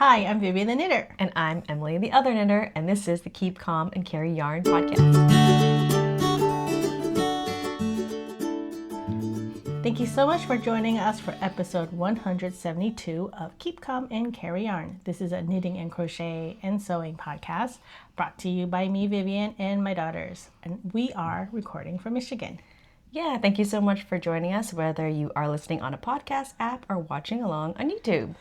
Hi, I'm Vivian the Knitter. And I'm Emily the Other Knitter, and this is the Keep Calm and Carry Yarn podcast. Thank you so much for joining us for episode 172 of Keep Calm and Carry Yarn. This is a knitting and crochet and sewing podcast brought to you by me, Vivian, and my daughters. And we are recording from Michigan. Yeah, thank you so much for joining us, whether you are listening on a podcast app or watching along on YouTube.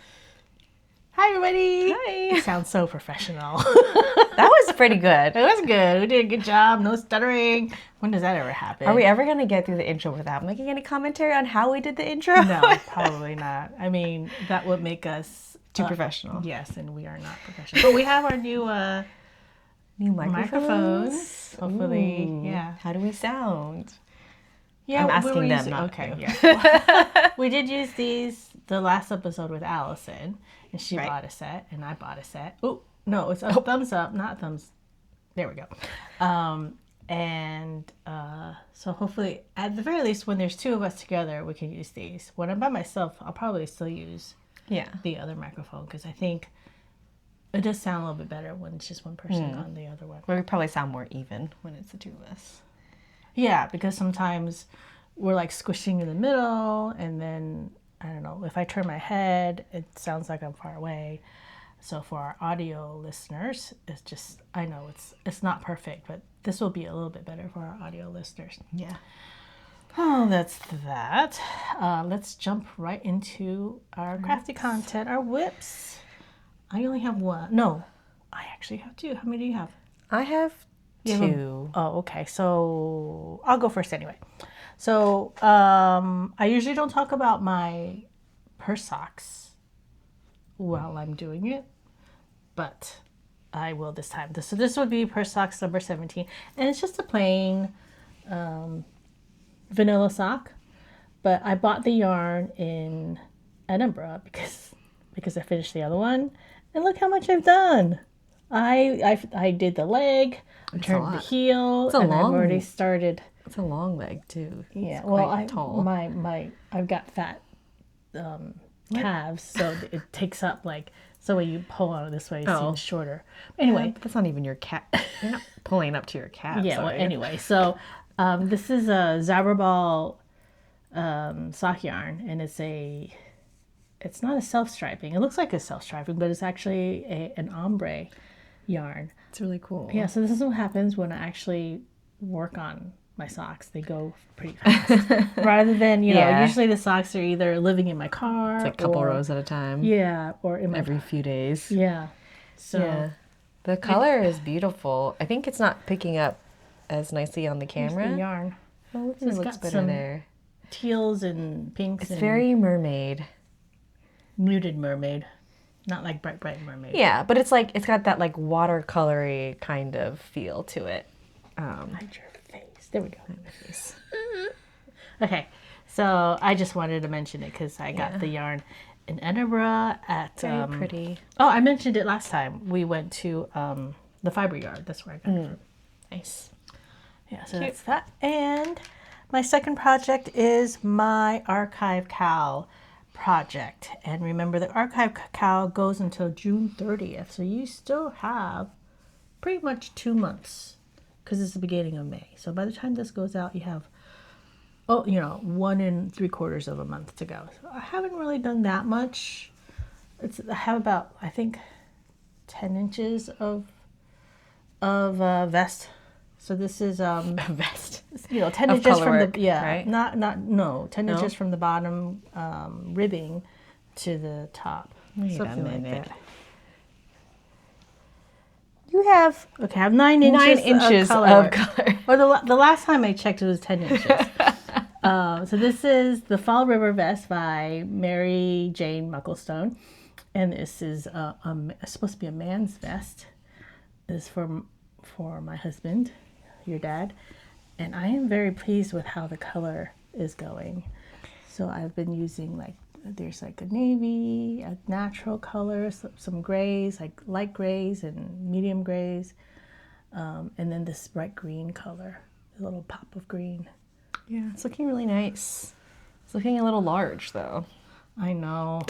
Hi, everybody. Hi. You sound so professional. That was pretty good. It was good. We did a good job. No stuttering. When does that ever happen? Are we ever going to get through the intro without making any commentary on how we did the intro? No, probably not. I mean, that would make us too professional. Yes, and we are not professional. But we have our new microphones. Hopefully, Ooh. yeah. How do we sound? Yeah, I'm asking them, not okay, you. yeah. We did use these the last episode with Allison, and she Right. bought a set, and I bought a set. Oh, no, it's a thumbs up, not thumbs. There we go. So hopefully, at the very least, when there's two of us together, we can use these. When I'm by myself, I'll probably still use the other microphone, because I think it does sound a little bit better when it's just one person on the other one. Well, we probably sound more even when it's the two of us. Yeah, because sometimes we're like squishing in the middle, and then, I don't know, if I turn my head, it sounds like I'm far away. So for our audio listeners, it's just, I know it's not perfect, but this will be a little bit better for our audio listeners. Yeah. Oh, that's that. Let's jump right into our crafty content, our whips. I only have one. No, I actually have two. How many do you have? I have two. Oh, okay. So I'll go first anyway. So I usually don't talk about my purse socks while I'm doing it, but I will this time. So this would be purse socks number 17, and it's just a plain vanilla sock. But I bought the yarn in Edinburgh because I finished the other one, and look how much I've done. I did the leg, I turned the heel, and I've already started. It's a long leg too. Yeah, it's well, tall. I've got fat calves, so it takes up so when you pull on it this way, it seems shorter. Anyway, yeah, that's not even your calf. You're not pulling up to your calves. Yeah. Well, anyway, so this is a Zabberball sock yarn, and it's not a self-striping. It looks like a self-striping, but it's actually an ombre yarn. It's really cool. Yeah, so this is what happens when I actually work on my socks. They go pretty fast. Rather than, usually the socks are either living in my car. It's like a couple rows at a time. Yeah, or in my every few days. Yeah. So yeah. The color is beautiful. I think it's not picking up as nicely on the camera. The yarn. Oh, it looks better there. Teals and pinks. It's very mermaid. Muted mermaid. Not like bright mermaid. Yeah, but it's got that watercolory kind of feel to it. Hide your face. There we go. Okay, so I just wanted to mention it because I got the yarn in Edinburgh at very pretty. Oh, I mentioned it last time. We went to the fiber yard. That's where I got it from. Nice. Yeah, so that's that. And my second project is my archive cowl project. And remember, the archive cowl goes until June 30th. So you still have pretty much 2 months because it's the beginning of May. So by the time this goes out, you have 1 3/4 of a month to go. So I haven't really done that much. I have about, I think, 10 inches of vest. So this is a vest. 10 of inches color from work, the right? 10 inches from the bottom ribbing to the top. Something like that. You have I have 9 inches, of color. Or the last time I checked, it was 10 inches. So this is the Fall River Vest by Mary Jane Mucklestone, and this is supposed to be a man's vest. This is for my husband, your dad, and I am very pleased with how the color is going. So I've been using there's a navy, a natural color, some grays, like light grays and medium grays, and then this bright green color, a little pop of green. Yeah, it's looking really nice. It's looking a little large though. I know.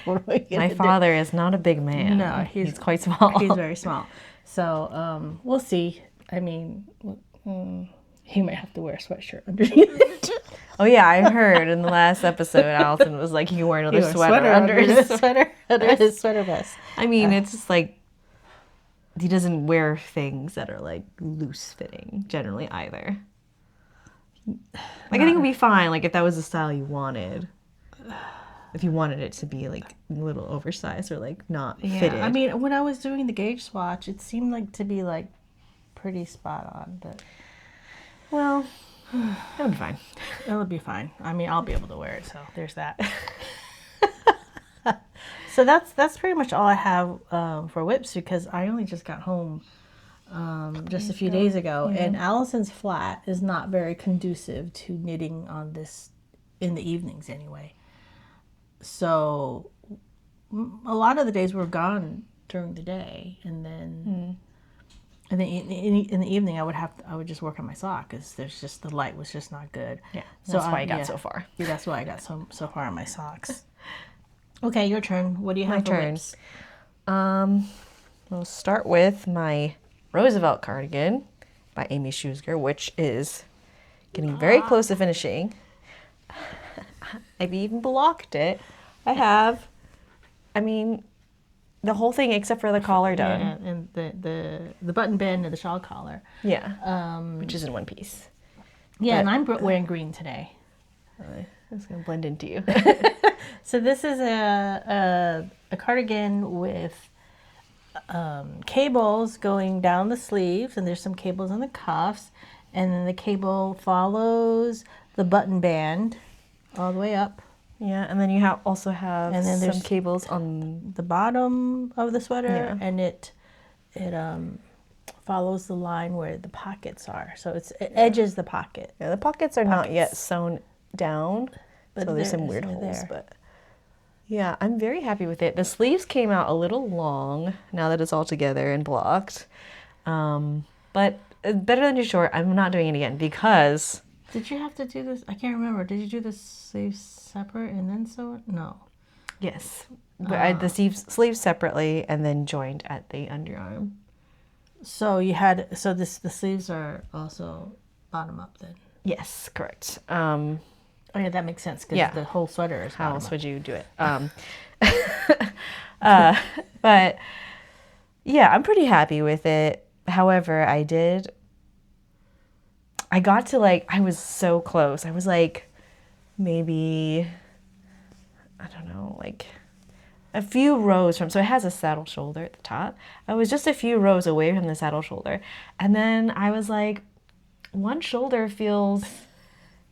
what are we gonna My do? father is not a big man. No, he's quite small. He's very small. So we'll see. I mean, he might have to wear a sweatshirt underneath. Oh yeah, I heard in the last episode, Allison was like, he wore another sweater under his sweater under his sweater vest. I mean, it's just like he doesn't wear things that are like loose fitting generally either. Like I think it would be fine, like if that was the style you wanted. If you wanted it to be like a little oversized or like not fitted. I mean, when I was doing the gauge swatch, it seemed like to be like pretty spot on, but well, it'll be fine. It'll be fine. I mean, I'll be able to wear it, so there's that. So that's pretty much all I have for whips because I only just got home just a few days ago, and Allison's flat is not very conducive to knitting on this in the evenings anyway. So a lot of the days we're gone during the day, and then in the evening I would just work on my sock because the light was just not good. Yeah, that's why I got so far. Yeah, that's why I got so far on my socks. Okay, your turn. What do you have for whips? We'll start with my Roosevelt Cardigan by Amy Scheuzger, which is getting very close to finishing. I've even blocked it. I have. I mean, the whole thing except for the collar done. Yeah, and the button band and the shawl collar. Yeah. Which is in one piece. Yeah, and I'm wearing green today. It's gonna blend into you. So this is a cardigan with cables going down the sleeves, and there's some cables on the cuffs, and then the cable follows the button band all the way up. Yeah, and then you also have and then some cables on the bottom of the sweater, and it follows the line where the pockets are. So it edges the pocket. Yeah, the pockets are not yet sewn down, but so there's some weird holes. But yeah, I'm very happy with it. The sleeves came out a little long now that it's all together and blocked, but better than too short. I'm not doing it again because. Did you have to do this? I can't remember. Did you do the sleeves separate and then sew it? No. Yes. But I had the sleeves separately and then joined at the underarm. So the sleeves are also bottom up then? Yes, correct. Oh yeah, that makes sense because the whole sweater is bottom How else up. would you do it? But yeah, I'm pretty happy with it. However, I got to I was so close. I was maybe, I don't know, a few rows from, so it has a saddle shoulder at the top. I was just a few rows away from the saddle shoulder. And then I was one shoulder feels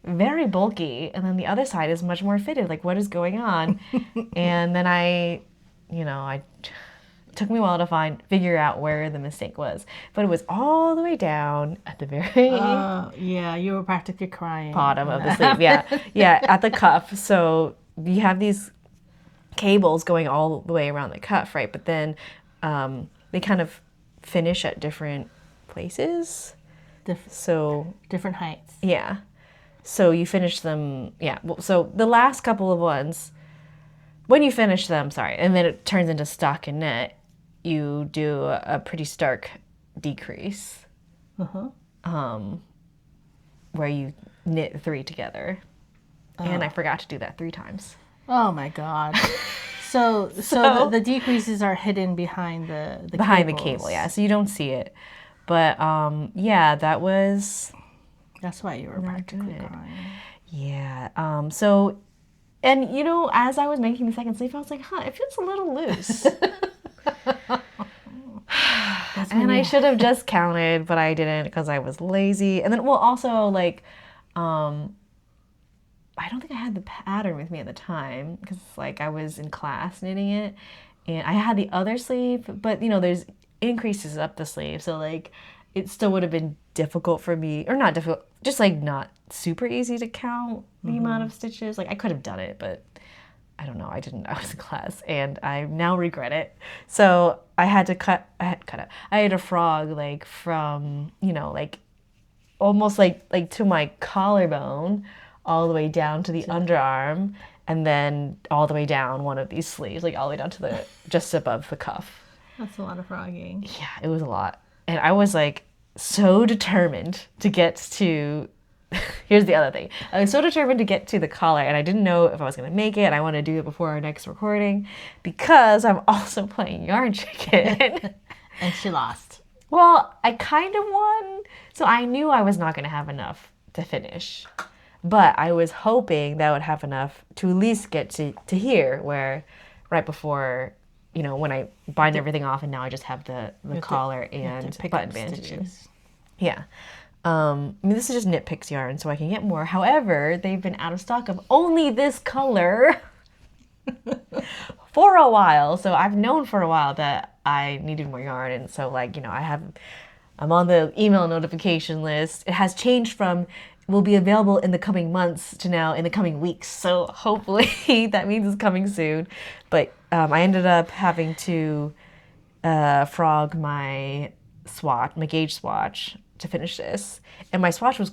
very bulky, and then the other side is much more fitted. What is going on? And then it took me a while to figure out where the mistake was. But it was all the way down at the very yeah, you were practically crying. Bottom of the sleeve, yeah. Yeah, at the cuff. So you have these cables going all the way around the cuff, right? But then they kind of finish at different places. Different heights. Yeah. So you finish them, yeah. So the last couple of ones, when you finish them, and then it turns into stockinette, you do a pretty stark decrease. Where you knit 3 together. And I forgot to do that 3 times. Oh my God. So the decreases are hidden behind the behind cables. The cable, yeah. So you don't see it. But yeah, that's why you were practically crying. Yeah. So, and as I was making the second sleeve, I was like, it feels a little loose. And I should have just counted, but I didn't because I was lazy. And then, also, I don't think I had the pattern with me at the time because, I was in class knitting it. And I had the other sleeve, but, there's increases up the sleeve. So, it still would have been difficult for me, or not difficult, just, not super easy to count the amount of stitches. I could have done it, but I don't know. I didn't. I was in class, and I now regret it. So I had to cut out. I had a frog from almost to my collarbone, all the way down to the underarm, and then all the way down one of these sleeves, like all the way down to the just above the cuff. That's a lot of frogging. Yeah, it was a lot. And I was like so determined to get to here's the other thing. I was so determined to get to the collar, and I didn't know if I was going to make it. I want to do it before our next recording because I'm also playing Yarn Chicken. And she lost. Well, I kind of won. So I knew I was not going to have enough to finish. But I was hoping that I would have enough to at least get to here, where right before, you know, when I bind everything off, and now I just have the collar and button bandages. Yeah. I mean, this is just Knit Picks yarn, so I can get more. However, they've been out of stock of only this color for a while. So I've known for a while that I needed more yarn. And so, like, you know, I'm on the email notification list. It has changed from will be available in the coming months to now in the coming weeks. So hopefully that means it's coming soon. But I ended up having to frog my gauge swatch to finish this, and my swatch was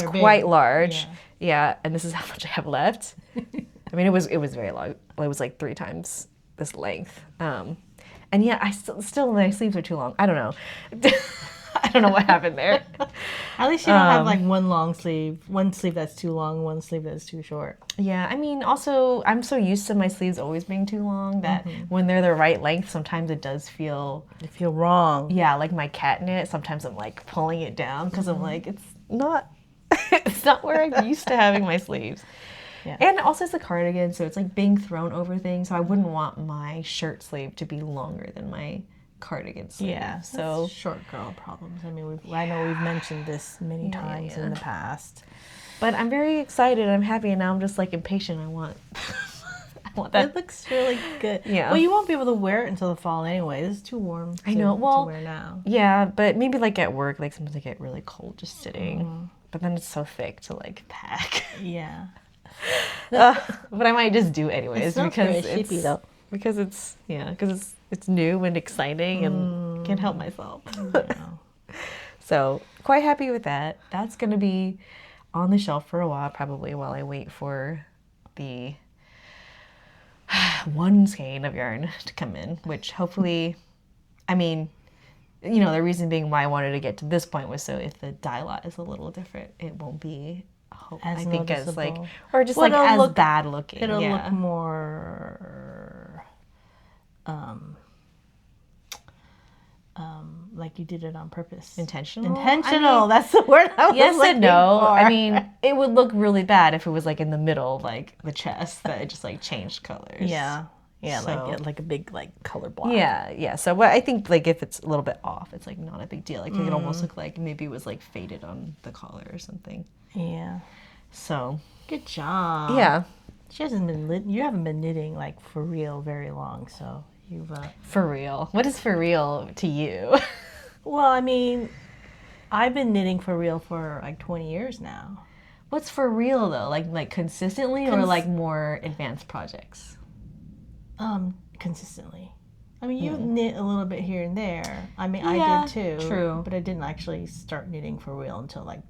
quite large. Yeah, and this is how much I have left. I mean, it was very long. It was like 3 times this length. And yeah, I still my sleeves are too long. I don't know. I don't know what happened there. At least you don't have like one sleeve that's too long, one sleeve that's too short. Yeah, I mean, also, I'm so used to my sleeves always being too long that when they're the right length, sometimes it does feel... They feel wrong. Yeah, like my cat knit, sometimes I'm like pulling it down because I'm like, it's not it's not where I'm used to having my sleeves. Yeah. And also it's a cardigan, so it's like being thrown over things, so I wouldn't want my shirt sleeve to be longer than my cardigan sleeve. Yeah, so short girl problems. I mean, I know we've mentioned this many times in the past. But I'm very excited. I'm happy, and now I'm just like impatient. I want that. It looks really good. Yeah. Well, you won't be able to wear it until the fall anyway. This is too warm. I know. To wear now. Yeah, but maybe like at work, like sometimes I get really cold just sitting. But then it's so thick to like pack. Yeah. But I might just do it anyways because it's new and exciting and can't help myself. So quite happy with that. That's gonna be on the shelf for a while, probably while I wait for the one skein of yarn to come in, which hopefully, I mean, you know, the reason being why I wanted to get to this point was so if the dye lot is a little different, it won't be as like, or just like as bad looking. It'll look more like you did it on purpose. Intentional? I mean, that's the word I was yes and no. for. I mean, it would look really bad if it was like in the middle, like the chest, that it just like changed colors. Yeah. Yeah, so, like a big like color block. Yeah. So I think like if it's a little bit off, it's like not a big deal. Like it could almost look like maybe it was like faded on the collar or something. Yeah. So good job. Yeah. You haven't been knitting like for real very long, so you've for real. What is for real to you? Well, I mean, I've been knitting for real for like 20 years now. What's for real though? Like consistently or like more advanced projects? Consistently. I mean, you knit a little bit here and there. I mean, I did too. True. But I didn't actually start knitting for real until like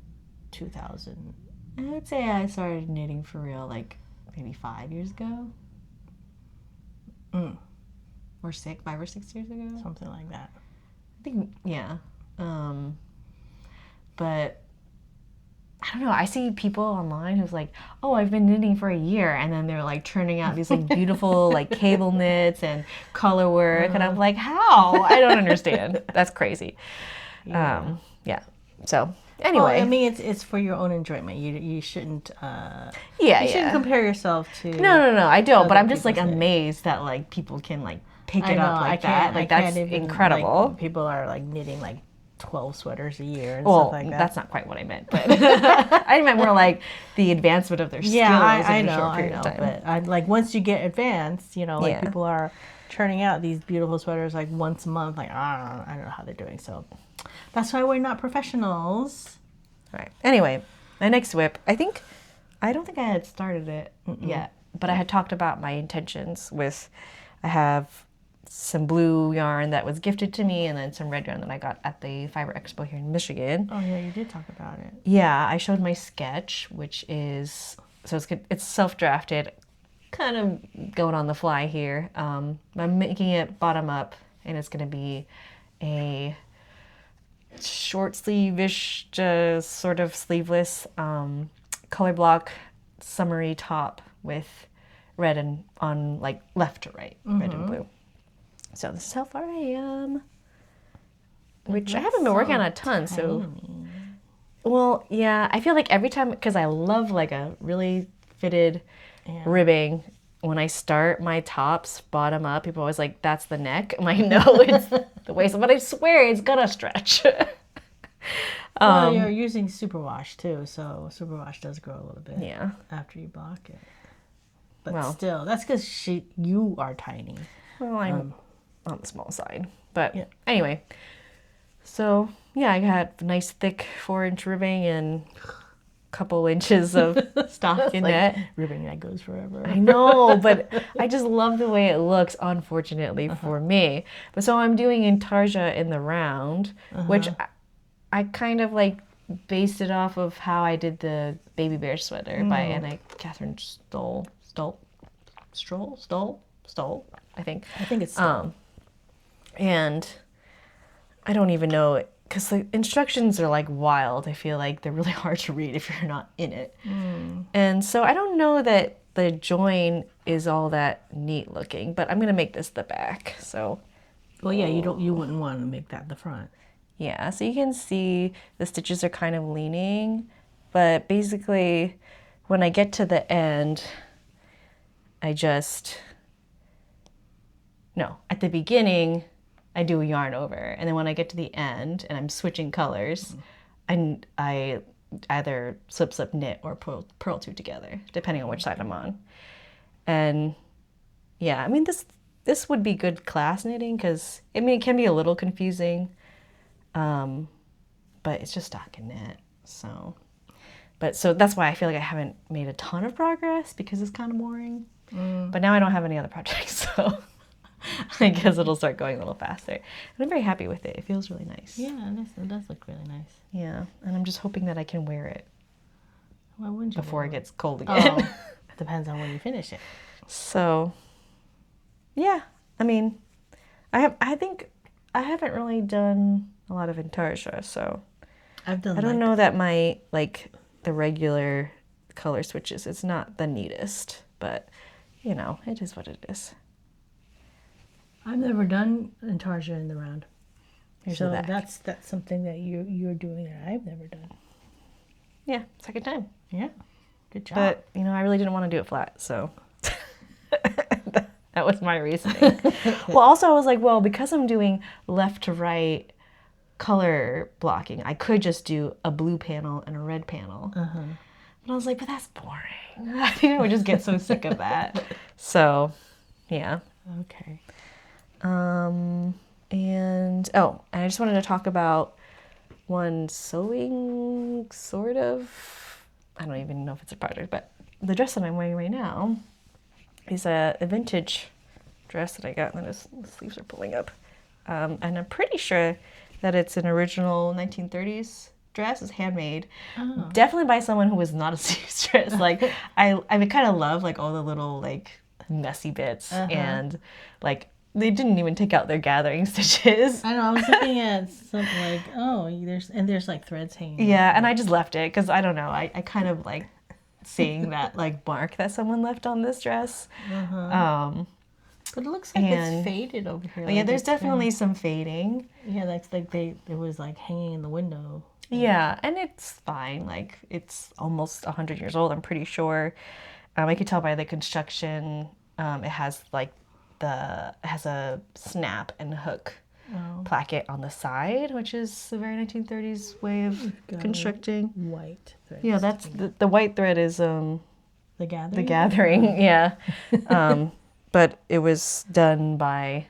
2000. I would say I started knitting for real like maybe 5 years ago. Or 5 or 6 years ago. Something like that. I think, yeah. But I don't know. I see people online who's like, oh, I've been knitting for a year. And then they're like turning out these like beautiful like cable knits and color work. And I'm like, how? I don't understand. That's crazy. Yeah. So anyway. Well, I mean, it's for your own enjoyment. You shouldn't. You shouldn't compare yourself to. No. I don't. But I'm just like amazed that like people can like pick it up like that. Like that's incredible. Like, people are like knitting like 12 sweaters a year and well, stuff like that. That's not quite what I meant, but I meant more like the advancement of their skills in a short period of time. But like once you get advanced, you know, like people are churning out these beautiful sweaters like once a month. Like I don't know how they're doing. So that's why we're not professionals. All right. Anyway, my next whip. I don't think I had started it yet, but I had talked about my intentions with. I have some blue yarn that was gifted to me, and then some red yarn that I got at the Fiber Expo here in Michigan. Oh yeah, you did talk about it. Yeah, I showed my sketch, which is it's self-drafted. kind of going on the fly here. I'm making it bottom up, and it's going to be a short sleeve-ish, sort of sleeveless color block summery top with red and on like left to right, red and blue. So this is how far I am, which I haven't been working on a ton. Tiny. So, well, yeah, I feel like every time, because I love like a really fitted ribbing. When I start my tops bottom up, people are always like, that's the neck. I'm like, no, it's the waist. But I swear it's gonna stretch. Well, you're using superwash too, so superwash does grow a little bit. Yeah. After you block it. But still, that's because you are tiny. Well, I'm on the small side. But anyway, so yeah, I got a nice thick 4-inch ribbing and couple inches of stockinette. Like ribbing that goes forever. I know, but I just love the way it looks, unfortunately for me. But so I'm doing intarsia in the round, which I kind of like based it off of how I did the baby bear sweater by Catherine Stoll, I think. I think it's Stoll. And I don't even know, because the instructions are like wild. I feel like they're really hard to read if you're not in it. And so I don't know that the join is all that neat looking, but I'm going to make this the back. So, well, yeah, you wouldn't want to make that the front. Yeah, so you can see the stitches are kind of leaning, but basically when I get to the end, at the beginning, I do a yarn over, and then when I get to the end and I'm switching colors, I either slip, knit, or purl two together, depending on which side I'm on. And yeah, I mean, this would be good class knitting, because I mean, it can be a little confusing, but it's just stockinette. So that's why I feel like I haven't made a ton of progress, because it's kind of boring. But now I don't have any other projects, so I guess it'll start going a little faster. And I'm very happy with it. It feels really nice. Yeah, it does look really nice. Yeah, and I'm just hoping that I can wear it. Why wouldn't you? Before it gets cold again. Oh, depends on when you finish it. So, yeah, I mean, I think I haven't really done a lot of intarsia, so I don't know that my the regular color switches, it's not the neatest, but you know, it is what it is. I've never done intarsia in the round. Here's so the back. That's something that you're doing that I've never done. Yeah, second time. Yeah, good job. But you know, I really didn't want to do it flat, so that was my reasoning. Well, also I was like, well, because I'm doing left to right color blocking, I could just do a blue panel and a red panel. But I was like, but that's boring. I think I would just get so sick of that. So, yeah. Okay. And I just wanted to talk about one sewing sort of, I don't even know if it's a project, but the dress that I'm wearing right now is a vintage dress that I got, and then the sleeves are pulling up. And I'm pretty sure that it's an original 1930s dress. It's handmade. Oh. Definitely by someone who was not a seamstress. Like I kind of love like all the little like messy bits and like they didn't even take out their gathering stitches. I know. I was looking at something like, oh, there's like threads hanging. Yeah, and I just left it because I don't know. I kind of like seeing that like mark that someone left on this dress. But it looks like it's faded over here. Yeah, there's definitely some fading. Yeah, that's like it was like hanging in the window. Yeah, and it's fine. Like it's almost 100 years old, I'm pretty sure. I could tell by the construction. It has a snap and hook placket on the side, which is a very 1930s way of constructing. White thread. Yeah, that's the white thread is the gathering. The gathering, yeah. But it was done by,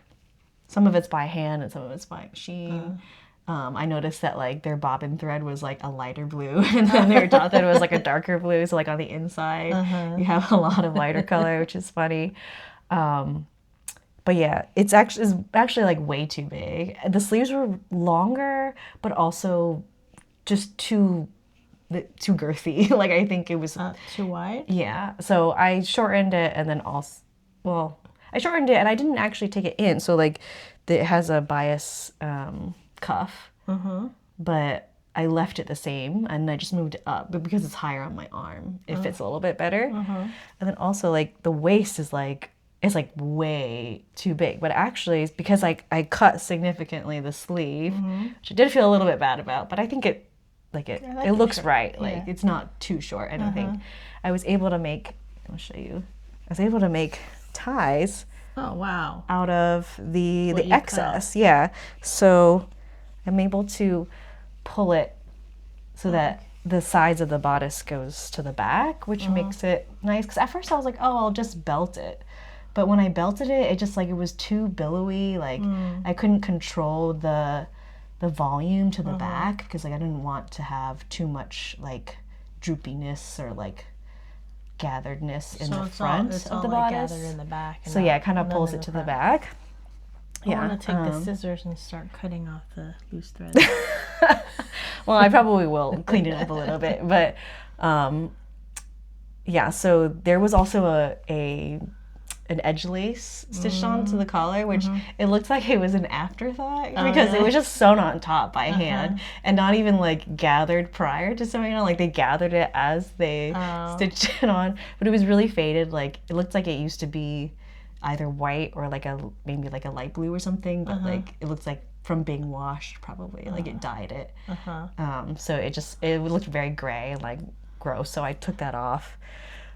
some of it's by hand and some of it's by machine. I noticed that like their bobbin thread was like a lighter blue, and then their dot thread was like a darker blue. So like on the inside, you have a lot of lighter color, which is funny. But yeah, it's actually like way too big. The sleeves were longer, but also just too too girthy. Like I think it was too wide. Yeah. So I shortened it, and then also, well, I shortened it, and I didn't actually take it in. So like, it has a bias cuff, but I left it the same, and I just moved it up. But because it's higher on my arm, it fits a little bit better. And then also like the waist is like, it's like way too big, but actually it's because I cut significantly the sleeve, which I did feel a little bit bad about, but I think it looks right. Like it's not too short. I don't think. I was able to make, I'll show you. I was able to make ties. Oh wow! Out of the excess, yeah. So I'm able to pull it so that the sides of the bodice goes to the back, which makes it nice. Because at first I was like, oh, I'll just belt it. But when I belted it, it just like, it was too billowy. Like I couldn't control the volume to the back, because like I didn't want to have too much like droopiness or like gatheredness in the front of the bodice. Gathered in the back. So yeah, it kind of pulls it to the back. I want to take the scissors and start cutting off the loose threads. Well, I probably will clean it up a little bit, but yeah. So there was also an edge lace stitched onto the collar, which it looked like it was an afterthought, because it was just sewn on top by hand and not even like gathered prior to sewing it on. Like they gathered it as they stitched it on, but it was really faded. Like it looked like it used to be either white or like maybe like a light blue or something, but like it looks like from being washed probably, like it dyed it. So it looked very gray and like gross. So I took that off,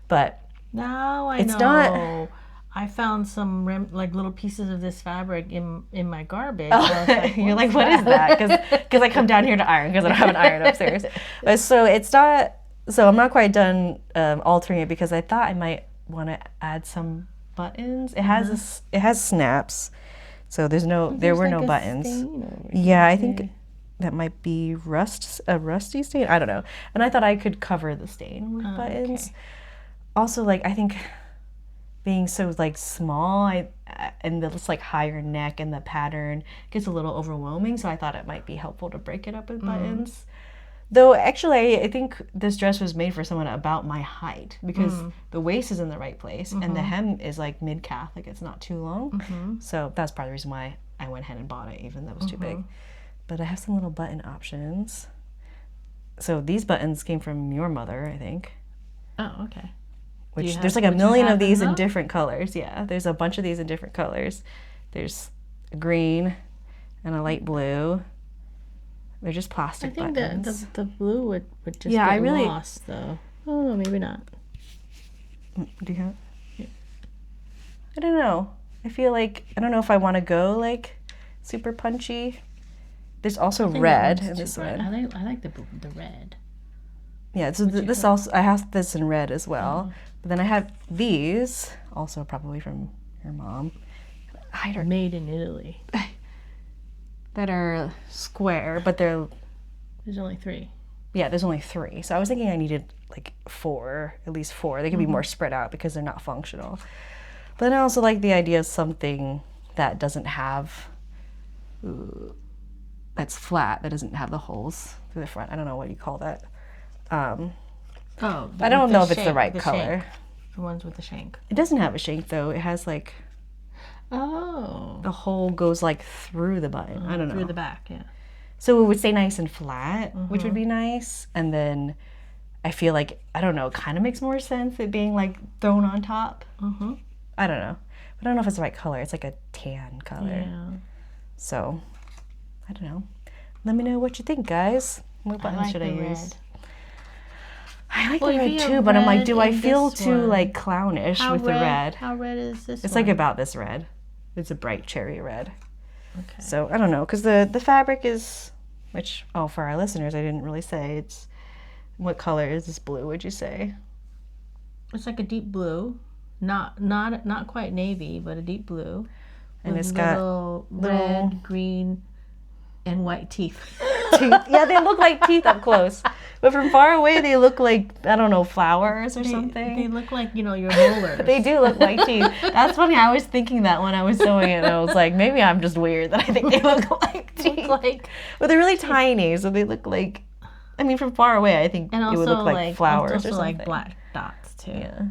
but now I know. Not. I found some like little pieces of this fabric in my garbage. Like, you're like, what is that? Because I come down here to iron because I don't have an iron upstairs. So it's not. So I'm not quite done altering it, because I thought I might want to add some buttons. It has snaps, so there were no buttons. Yeah, I think that might be a rusty stain. I don't know. And I thought I could cover the stain with buttons. Also, like I think, being so like small, and this like higher neck and the pattern gets a little overwhelming, so I thought it might be helpful to break it up with buttons. Though actually I think this dress was made for someone about my height, because the waist is in the right place and the hem is like mid-calf, like it's not too long. So that's part of the reason why I went ahead and bought it, even though it was too big. But I have some little button options. So these buttons came from your mother, I think. Oh, okay. Which there's like a million of these in different colors. Yeah, there's a bunch of these in different colors. There's a green and a light blue. They're just plastic buttons. I think the blue would just get lost, though. Oh, no, maybe not. Do you have? Yeah. I don't know. I feel like, I don't know if I want to go like super punchy. There's also red in this one. I like the red. Yeah, so this also, I have this in red as well. But then I have these, also probably from your mom. Made in Italy. That are square, but there's only 3. Yeah, there's only 3. So I was thinking I needed like 4, at least 4. They could be more spread out because they're not functional. But then I also like the idea of something that doesn't have, that's flat, that doesn't have the holes through the front. I don't know what you call that. I don't know if it's the right color. The ones with the shank. It doesn't have a shank though. It has like, the hole goes like through the button. I don't know. Through the back, yeah. So it would stay nice and flat, which would be nice. And then I feel like, I don't know, it kind of makes more sense it being like thrown on top. I don't know. But I don't know if it's the right color. It's like a tan color. Yeah. So, I don't know. Let me know what you think, guys. What buttons should I use? Red. I like the red too, but I'm like, do I feel too like clownish with the red? How red is this It's one? like about this red. It's a bright cherry red. Okay. So I don't know, because the fabric is, which, for our listeners, I didn't really say, what color is this blue, would you say? It's like a deep blue, not quite navy, but a deep blue. And it's got red, green, and white teeth. Yeah, they look like teeth up close. But from far away, they look like, I don't know, flowers or something. They look like, your molars. They do look like teeth. That's funny. I was thinking that when I was sewing it. And I was like, maybe I'm just weird that I think they look like teeth. But they're really tiny, so they look like I mean, from far away, I think And also it would look like flowers also or something. like black dots too. Yeah.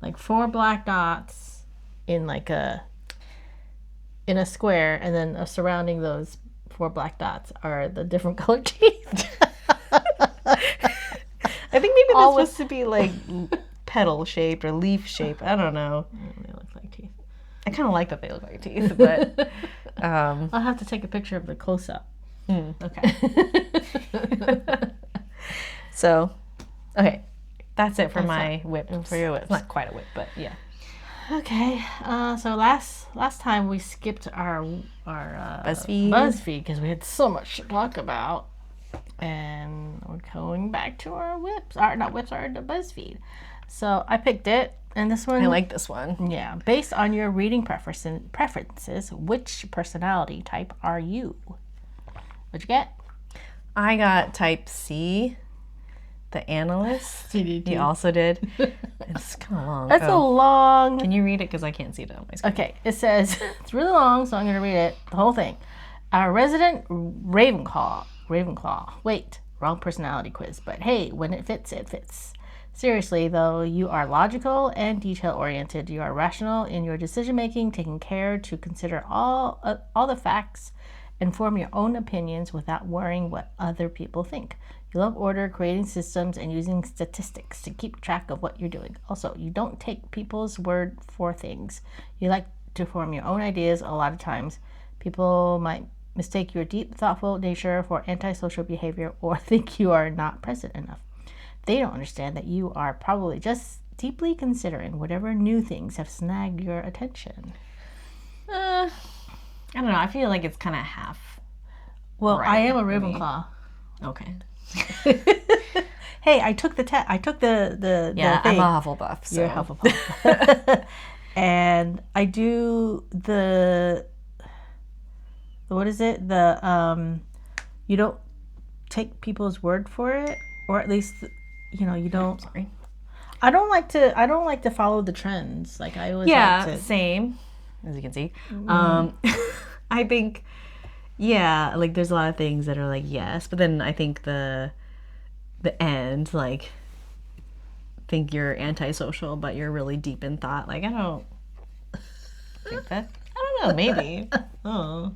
Like 4 black dots in a square, and then surrounding those 4 black dots are the different colored teeth. I think maybe that's supposed to be like petal shaped or leaf shaped. I don't know. They look like teeth. I kind of like that they look like teeth, but I'll have to take a picture of the close up. okay. So, okay, that's it for my whip. For your whips. It's not quite a whip, but yeah. Okay, so last time we skipped our BuzzFeed because we had so much to talk about, and we're going back to our whips. Not whips, our BuzzFeed. So I picked it, and this one I like this one. Yeah, based on your reading preferences, which personality type are you? What'd you get? I got type C, the analyst. Did You also did. It's kind of long. That's a long. Can you read it? Because I can't see it on my screen. Okay, it says, it's really long, so I'm going to read it, the whole thing. Our resident Ravenclaw. Wait, wrong personality quiz, but hey, when it fits, it fits. Seriously, though, you are logical and detail-oriented. You are rational in your decision-making, taking care to consider all the facts and form your own opinions without worrying what other people think. You love order, creating systems, and using statistics to keep track of what you're doing. Also, you don't take people's word for things. You like to form your own ideas a lot of times. People might mistake your deep, thoughtful nature for antisocial behavior or think you are not present enough. They don't understand that you are probably just deeply considering whatever new things have snagged your attention. I don't know. I feel like it's kind of half. Well, right I am a for me. Ravenclaw. Okay. Hey, I took the test. I took the Yeah, the thing. I'm a Hufflepuff. So. You're a Hufflepuff. And I do what is it? You don't take people's word for it, or at least you don't. Sorry. I don't like to follow the trends. Like I always like to. Same. As you can see, I think, like there's a lot of things that are like yes, but then I think the end, like, think you're antisocial, but you're really deep in thought. Like I don't think that. I don't know. Maybe. Oh,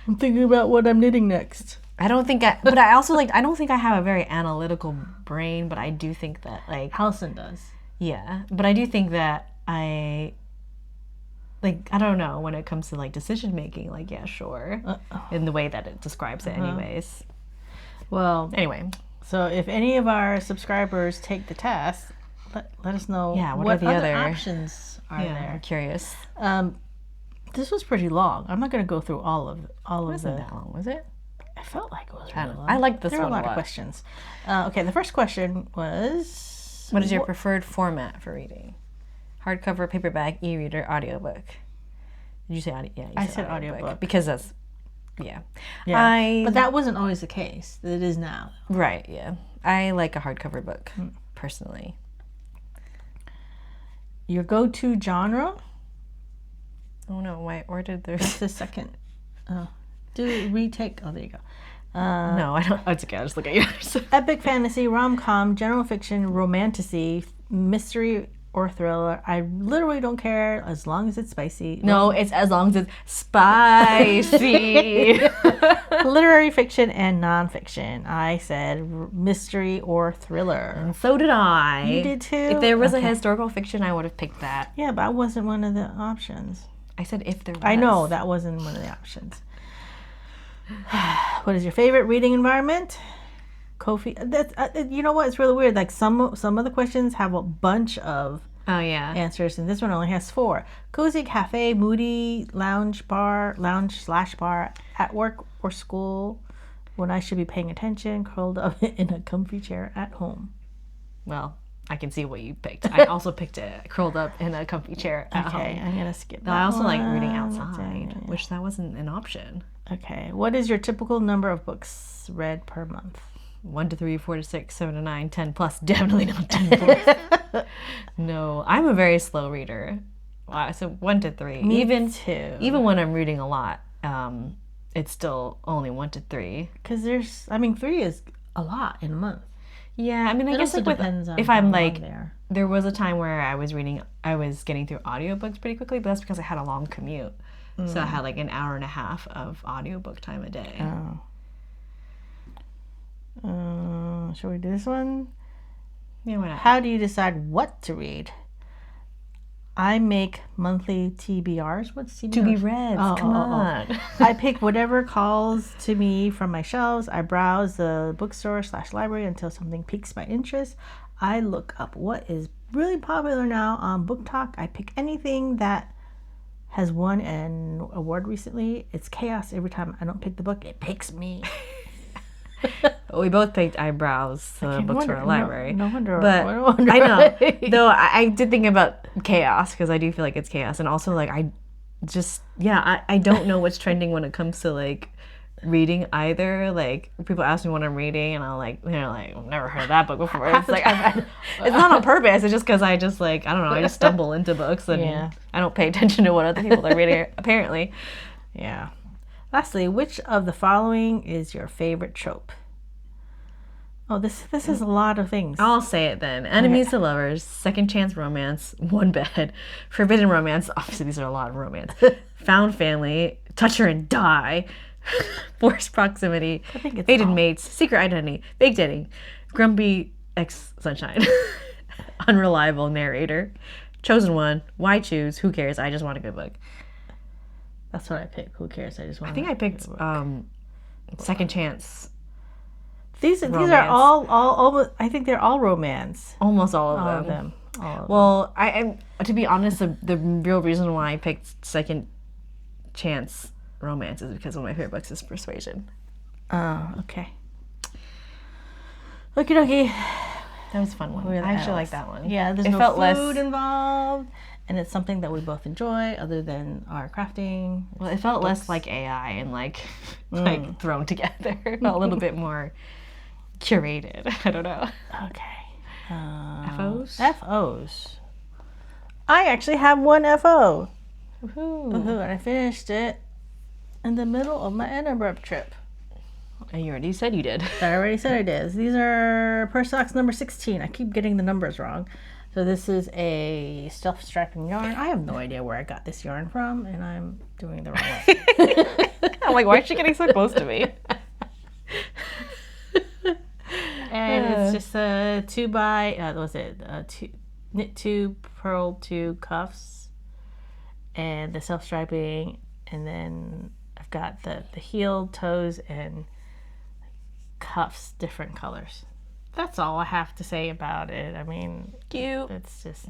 I'm thinking about what I'm knitting next. I don't think I. But I also I don't think I have a very analytical brain. But I do think that Halson does. Yeah, but I do think that I don't know, when it comes to decision making, yeah, sure, in the way that it describes it anyways. Well, anyway, so if any of our subscribers take the test, let us know. Yeah, what are the other other options are there. I'm curious. This was pretty long. I'm not going to go through all of It wasn't that long, was it? I felt like it was I really don't know. long. I liked this there one were a a lot lot. of questions. Okay, the first question was, What is your preferred format for reading? Hardcover, paperback, e-reader, audiobook. Did you say audio? Yeah, I said audiobook. Because that's, Yeah, I, but that wasn't always the case. It is now. right, yeah. I like a hardcover book, personally. Your go-to genre? Oh no, where did there... That's the second. Do retake. Oh, there you go. no, I don't. It's okay, I'll just look at yours. Epic fantasy, rom-com, general fiction, romantasy, mystery, or thriller. I literally don't care as long as it's spicy. No, it's as long as it's spicy. Literary fiction and nonfiction. I said mystery or thriller. And so did I. You did too? If there was a Okay. historical fiction, I would have picked that. Yeah, but I wasn't one of the options. I said if there was. I know that wasn't one of the options. What is your favorite reading environment? Kofi. That's you know what? It's really weird. Like some of the questions have a bunch of Oh yeah. answers, and this one only has 4. Cozy cafe, moody lounge/bar, at work or school, when I should be paying attention, curled up in a comfy chair at home. Well, I can see what you picked. I also picked it curled up in a comfy chair at Okay, home. I'm gonna skip that. I also like reading one. outside, which that wasn't an option. Okay, what is your typical number of books read per month? 1 to 3, 4 to 6, 7 to 9, 10 plus. Definitely not 10 plus. No, I'm a very slow reader. So 1 to 3. Me even too. Even when I'm reading a lot, it's still only 1 to 3. Because 3 is a lot in a month. Yeah, I mean, I guess also like depends on if how I'm long like, they are. there was a time where I was getting through audiobooks pretty quickly, but that's because I had a long commute. So I had like an hour and a half of audiobook time a day. Shall we do this one? Yeah, why not? How do you decide what to read? I make monthly TBRs. What's TBRs? To be read. Come on. I pick whatever calls to me from my shelves. I browse the bookstore/library until something piques my interest. I look up what is really popular now on Book Talk. I pick anything that has won an award recently. It's chaos every time I don't pick the book. It picks me. We both picked eyebrows, the books from our library. No wonder. But no wonder. I know. Though I did think about chaos because I do feel like it's chaos. And also, like, I don't know what's trending when it comes to, like, reading either. Like, people ask me what I'm reading, and I'll, like, I've never heard of that book before. It's like, it's not on purpose. It's just because I just, like, I don't know, I just stumble into books and I don't pay attention to what other people are reading, apparently. Yeah. Lastly, which of the following is your favorite trope? Oh, this is a lot of things. I'll say it then. Enemies to lovers, second chance romance, one bed, forbidden romance. Obviously, these are a lot of romance. Found family, touch her and die, forced proximity, fated mates, secret identity, fake dating, grumpy ex sunshine, unreliable narrator, chosen one, why choose, who cares, I just want a good book. That's what I picked. Who cares? I just want. I think I picked second chance. These are all almost. I think they're all romance. Almost all of them. Well, I to be honest, the real reason why I picked second chance romance is because one of my favorite books is Persuasion. Oh, okay. Okie dokie. That was a fun one. I actually like that one. Yeah, there's no food involved, and it's something that we both enjoy other than our crafting. Well, it felt less like AI and like thrown together. It felt a little bit more curated. I don't know. Okay. FOs? FOs. I actually have one FO. Woohoo. And I finished it in the middle of my Edinburgh trip. And you already said you did. I already said I did. These are purse socks number 16. I keep getting the numbers wrong. So this is a self-strapping yarn. I have no idea where I got this yarn from, and I'm doing the wrong way. I'm like, why is she getting so close to me? And it's just a knit 2, purl 2 cuffs, and the self-striping, and then I've got the heel, toes, and cuffs, different colors. That's all I have to say about it. I mean, cute. It's just,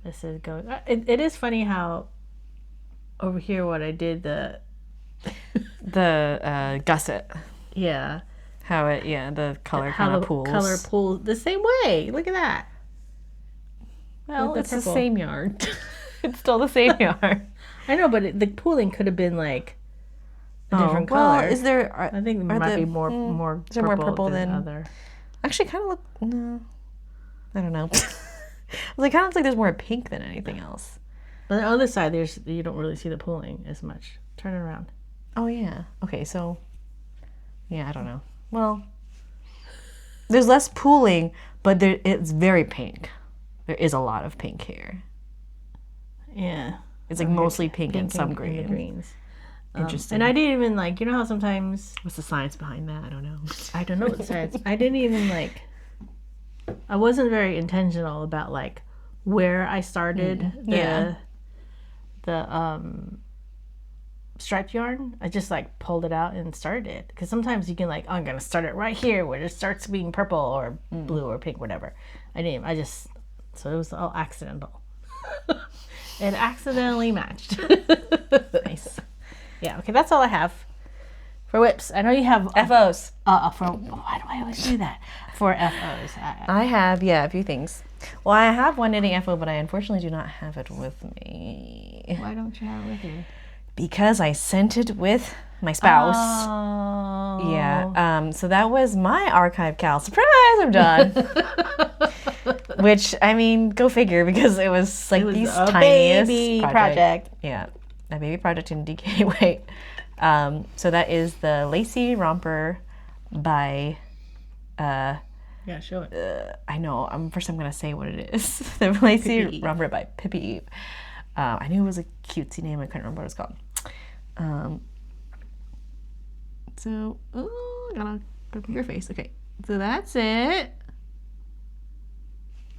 this is going. It is funny how over here what I did the gusset. Yeah. How it the color kind of pools. Color pools the same way. Look at that. Well, it's the same yarn. It's still the same yarn. I know, but the pooling could have been like a different color. Is there? I think there might be more. Is there more purple than other? Actually, kind of look. No, I don't know. It kind of looks like there's more pink than anything else. But on the other side, you don't really see the pooling as much. Turn it around. Oh yeah. Okay, so yeah, I don't know. Well, there's less pooling, but it's very pink. There is a lot of pink here. Yeah. It's like mostly pink and some green. And greens. Interesting. And I didn't even like, you know how sometimes... What's the science behind that? I don't know. I don't know what the science... I didn't even like... I wasn't very intentional about like where I started the striped yarn. I just like pulled it out and started it, because sometimes you can like, oh, I'm gonna start it right here where it starts being purple or blue or pink, whatever. So it was all accidental. It accidentally matched. Nice. Yeah, okay, that's all I have for whips. I know you have FOs. Why do I always do that? For FOs. I have, a few things. Well, I have one knitting FO, but I unfortunately do not have it with me. Why don't you have it with you? Because I sent it with my spouse. Oh. Yeah. So that was my archive cal. Surprise, I'm done. Which, I mean, go figure, because it was like the tiniest baby project. Yeah. A baby project in DK weight. So that is the Lacey Romper by Yeah, show it. I know. First I'm going to say what it is. The Lacey Pippy. Romper by Pippy. I knew it was a cutesy name. I couldn't remember what it's called. Gotta go your face. Okay. So that's it.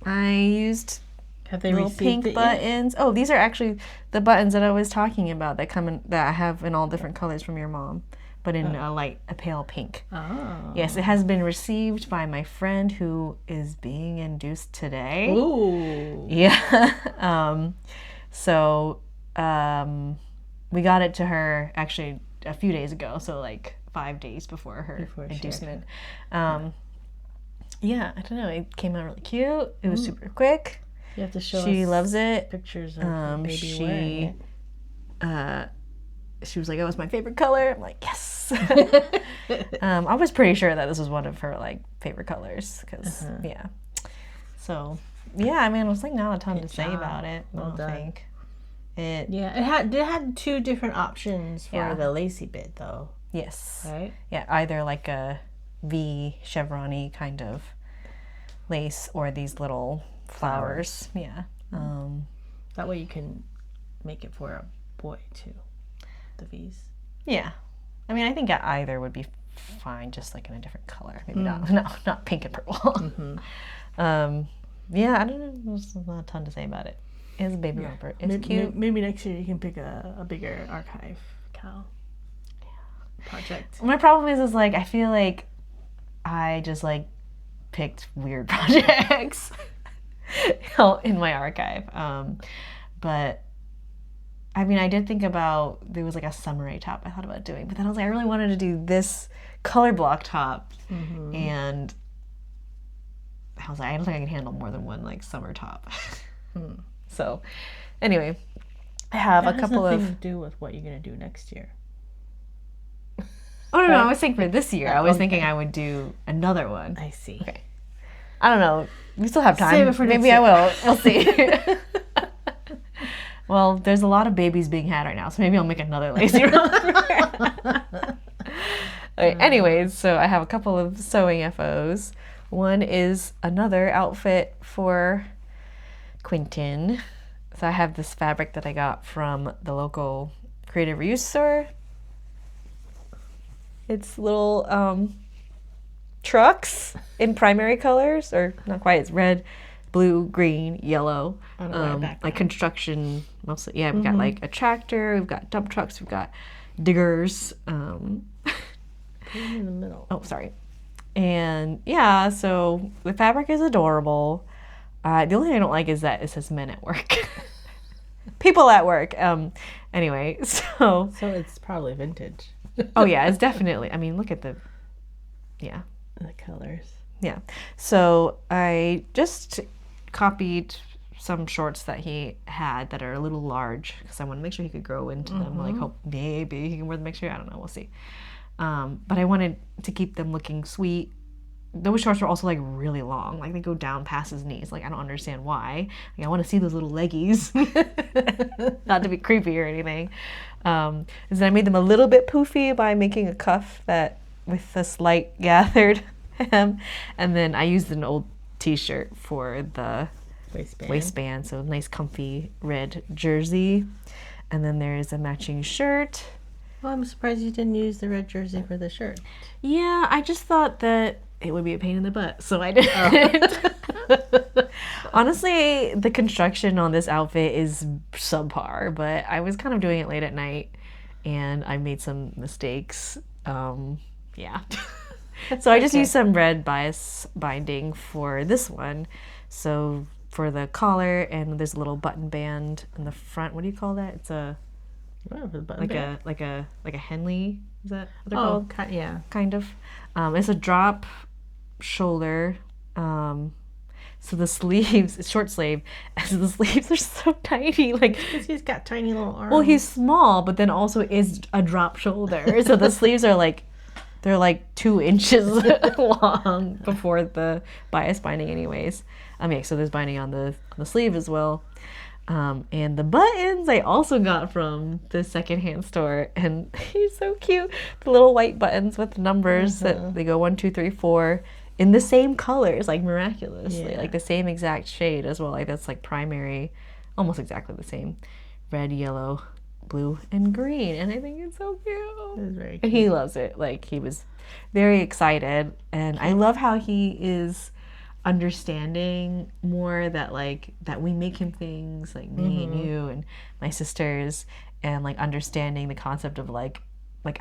I used Have they little received pink it yet? buttons. Oh, these are actually the buttons that I was talking about that I have in all different colors from your mom, but in a pale pink. Oh. Yes, it has been received by my friend who is being induced today. Ooh. Yeah. We got it to her actually a few days ago, so like 5 days before her inducement. Yeah, I don't know. It came out really cute. It was super quick. You have to show She us loves it. pictures of the baby wearing it. She was like, "Oh, it's my favorite color." I'm like, "Yes." I was pretty sure that this was one of her like favorite colors, because yeah. So yeah, I mean, it was like not a ton to say about it. I don't think. Yeah, it had two different options for Yeah. the lacy bit though, Yes. right? Yeah, either like a V chevron-y kind of lace or these little flowers. Yeah. That way you can make it for a boy too. The V's. Yeah. I mean, I think either would be fine, just like in a different color. Maybe not pink and purple. Yeah, I don't know. There's not a ton to say about it. It's a baby romper. It's cute. Maybe next year you can pick a bigger archive cow project. My problem is like I feel like I just like picked weird projects in my archive. But I mean, I did think about, there was like a summery top I thought about doing, but then I was like, I really wanted to do this color block top, and I was like, I don't think I can handle more than one like summer top. So anyway, I have a couple That has of. nothing to do with what you're gonna do next year. Oh no, I was thinking for this year. I was thinking I would do another one. I see. Okay. I don't know. We still have time. Save it for next Maybe year. I will. We'll see. Well, there's a lot of babies being had right now, so maybe I'll make another lazy romper. Okay, anyways, so I have a couple of sewing FOs. One is another outfit for Quintin. So I have this fabric that I got from the local creative reuse store. It's little trucks in primary colors, or not quite. It's red, blue, green, yellow. On a white background. Like construction mostly. Yeah, we've got like a tractor, we've got dump trucks, we've got diggers. Put it in the middle. Oh, sorry. And yeah, so the fabric is adorable. The only thing I don't like is that it says men at work. People at work. Anyway, so it's probably vintage. oh yeah, it's definitely. I mean, look at the The colors. yeah. So I just copied some shorts that he had that are a little large because I want to make sure he could grow into them. Like, hope maybe he can wear them next year. I don't know. We'll see. But I wanted to keep them looking sweet. Those shorts are also like really long. Like they go down past his knees. Like I don't understand why. Like, I want to see those little leggies. Not to be creepy or anything. And then I made them a little bit poofy by making a cuff that with a slight gathered hem. And then I used an old t-shirt for the waistband. So nice comfy red jersey. And then there's a matching shirt. Well, I'm surprised you didn't use the red jersey for the shirt. Yeah, I just thought that it would be a pain in the butt, so I didn't. Honestly, the construction on this outfit is subpar, but I was kind of doing it late at night, and I made some mistakes. Yeah. So I just used some red bias binding for this one. So for the collar, and there's a little button band in the front. What do you call that? It's a like a Henley. Is that what they're called? Yeah. Kind of. It's a drop shoulder. So the sleeves, it's short sleeve, and so the sleeves are so tiny. Like, Because he's got tiny little arms. well, he's small, but then also is a drop shoulder. So the sleeves are like, they're like 2 inches long before the bias binding, anyways. Yeah, so there's binding on the sleeve as well. And the buttons I also got from the secondhand store, and he's so cute. The little white buttons with numbers that they go 1, 2, 3, 4 in the same colors, like miraculously, Yeah. like the same exact shade as well. Like that's like primary, almost exactly the same, red, yellow, blue, and green. And I think it's so cute. It is very And cute. he loves it. Like he was very excited, and I love how he is understanding more that like that we make him things like me and you and my sisters, and like understanding the concept of like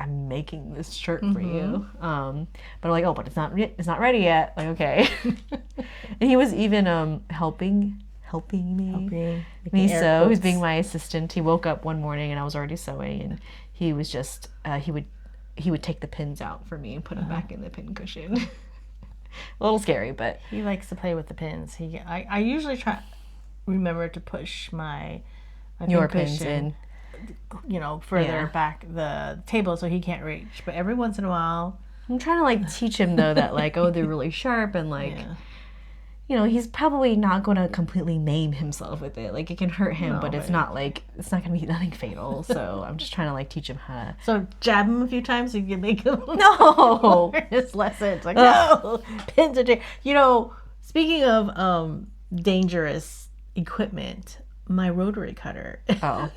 I'm making this shirt for you, but I'm like, oh, but it's not ready yet. Like, okay. And he was even helping me sew. He was being my assistant. He woke up one morning and I was already sewing, and he was just he would take the pins out for me and put them back in the pin cushion. A little scary, but He likes to play with the pins. I usually remember to push your pin pins cushion, in. you know, further Yeah. back the table so he can't reach. But every once in a while, I'm trying to like teach him though that like, oh, they're really sharp, and like, yeah. you know, he's probably not going to completely maim himself with it. Like it can hurt him, No, but it's not going to be nothing fatal. So I'm just trying to like teach him how to. So jab him a few times so you can make him No. learn his lesson. It's like, no, pins are you know, speaking of dangerous equipment, my rotary cutter. Oh.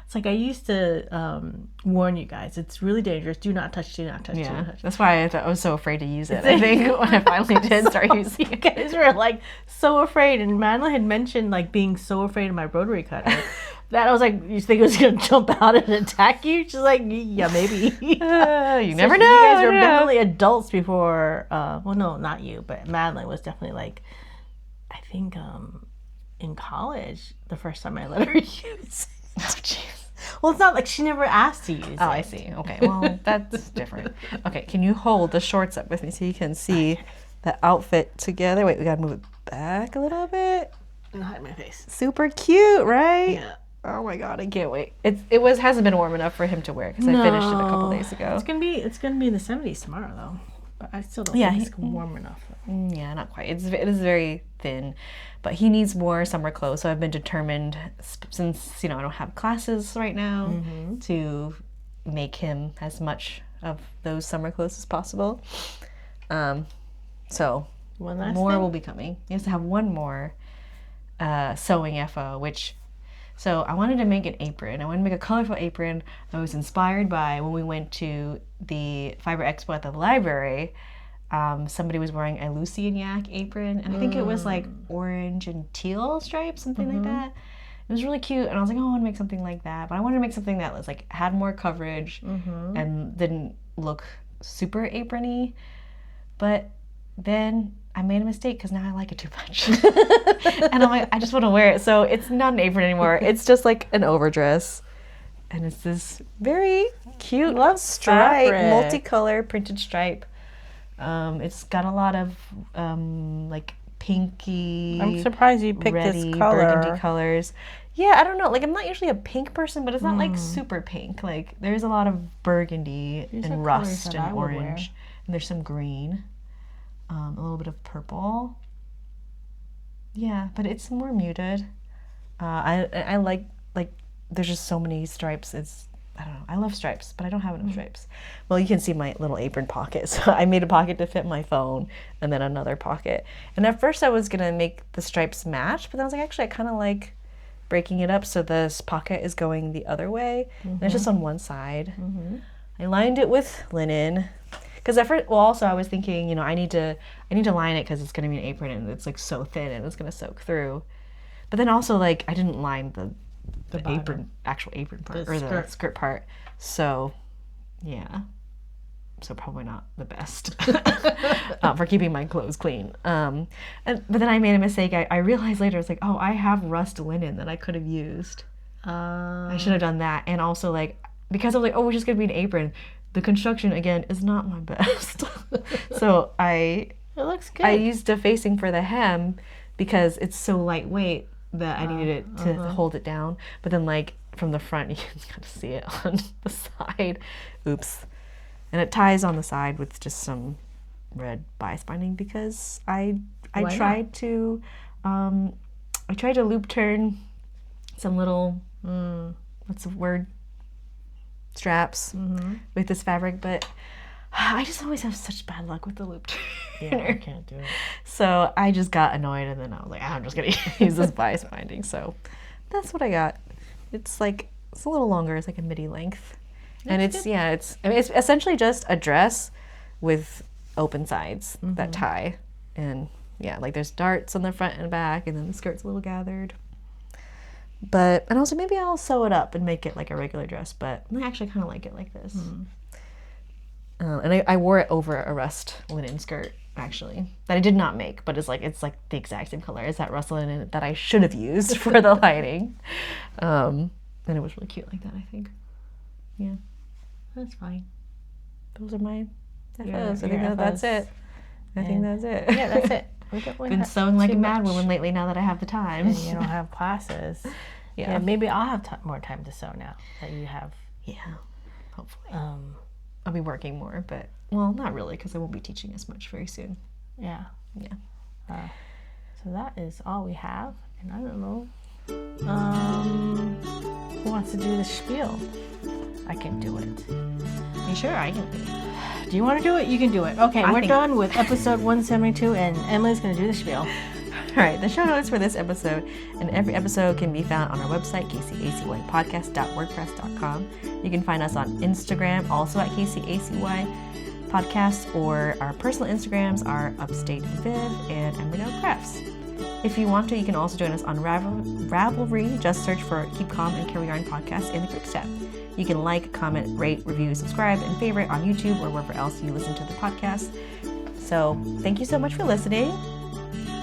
It's like I used to warn you guys. It's really dangerous. Do not touch. Do not touch. Do not Yeah, touch. that's why I was so afraid to use it. I think when I finally did start using You it. guys were like so afraid, and Madeline had mentioned like being so afraid of my rotary cutter that I was like, "You think it was gonna jump out and attack you?" She's like, "Yeah, maybe." You never So know. You guys I were don't know. definitely adults before. Well, no, not you, but Madeline was definitely like, I think in college, the first time I let her use it. Oh, jeez. Well, it's not like she never asked to use it. Oh, I see. Okay, well, that's different. Okay, can you hold the shorts up with me so you can see the outfit together? Wait, we gotta move it back a little bit. And hide my face. Super cute, right? Yeah. Oh my god, I can't wait. Hasn't been warm enough for him to wear because I finished it a couple days ago. It's gonna be in the 70s tomorrow though, but I still don't Yeah, think it's warm enough. Yeah, not quite. It is very thin, but he needs more summer clothes. So I've been determined, since I don't have classes right now, to make him as much of those summer clothes as possible. So One last more thing? will be coming. He has to have one more sewing FO, which. So I wanted to make an apron. I wanted to make a colorful apron. I was inspired by when we went to the Fiber Expo at the library. Somebody was wearing a Lucy and Yak apron, and I think it was like orange and teal stripes, something like that. It was really cute, and I was like, oh, I want to make something like that. But I wanted to make something that was like had more coverage and didn't look super aprony. But then I made a mistake because now I like it too much. And I'm like, I just want to wear it. So it's not an apron anymore. It's just like an overdress. And it's this very cute stripe, fabric. multicolor printed stripe. It's got a lot of like pinky, I'm surprised you picked reddy, this color. burgundy colors. Yeah, I don't know. Like I'm not usually a pink person, but it's not like super pink. Like there's a lot of burgundy These are and colors rust that and I would wear. orange, and there's some green, a little bit of purple. Yeah, but it's more muted. I like there's just so many stripes. I don't know. I love stripes, but I don't have enough stripes. Well, you can see my little apron pocket. So I made a pocket to fit my phone and then another pocket. And at first I was going to make the stripes match, but then I was like, actually, I kind of like breaking it up so this pocket is going the other way. And it's just on one side. I lined it with linen. Because at first, well, also I was thinking, I need to line it because it's going to be an apron and it's like so thin and it's going to soak through. But then also like I didn't line the apron, actual apron part, the skirt part. So, yeah. So probably not the best for keeping my clothes clean. But then I made a mistake. I realized later, it's like, oh, I have rust linen that I could have used. I should have done that. And also like, because I was like, oh, we're just going to be an apron. The construction, again, is not my best. So It looks good. I used a facing for the hem because it's so lightweight that I needed it to hold it down. But then like from the front, you can kind of see it on the side. Oops. And it ties on the side with just some red bias binding because I tried to loop turn some little what's the word, straps with this fabric, but I just always have such bad luck with the loop turner. Yeah, I can't do it. So I just got annoyed, and then I was like, I'm just gonna use this bias binding. So that's what I got. It's a little longer. It's like a midi length, and it's essentially just a dress with open sides that tie, and like there's darts on the front and back, and then the skirt's a little gathered. And also maybe I'll sew it up and make it like a regular dress, but I actually kind of like it like this. And I wore it over a rust linen skirt, actually, that I did not make, but it's like the exact same color as that rust linen that I should have used for the lining. And it was really cute like that, I think. Yeah. That's fine. Those are my FOs. I think that's it. I think that's it. Yeah, that's it. We've been sewing like a mad woman lately now that I have the time. And you don't have classes. Yeah, maybe I'll have more time to sew now that you have. Yeah, hopefully. I'll be working more, but, well, not really, because I won't be teaching as much very soon. Yeah. Yeah. So that is all we have, and I don't know. Who wants to do the spiel? I can do it. You sure? I can do it. Do you want to do it? You can do it. Okay, we're done with episode 172, and Emily's going to do the spiel. All right, the show notes for this episode and every episode can be found on our website, kcacypodcast.wordpress.com. You can find us on Instagram, also at kcacy podcast, or our personal Instagrams are Upstate Viv and Embryonic Crafts. If you want to, you can also join us on Ravelry. Just search for Keep Calm and Carry On podcast in the Quick Step. You can like, comment, rate, review, subscribe, and favorite on YouTube or wherever else you listen to the podcast. So thank you so much for listening.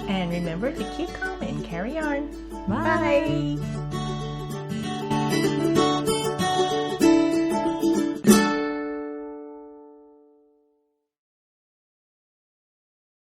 And remember to keep calm and carry on. Bye.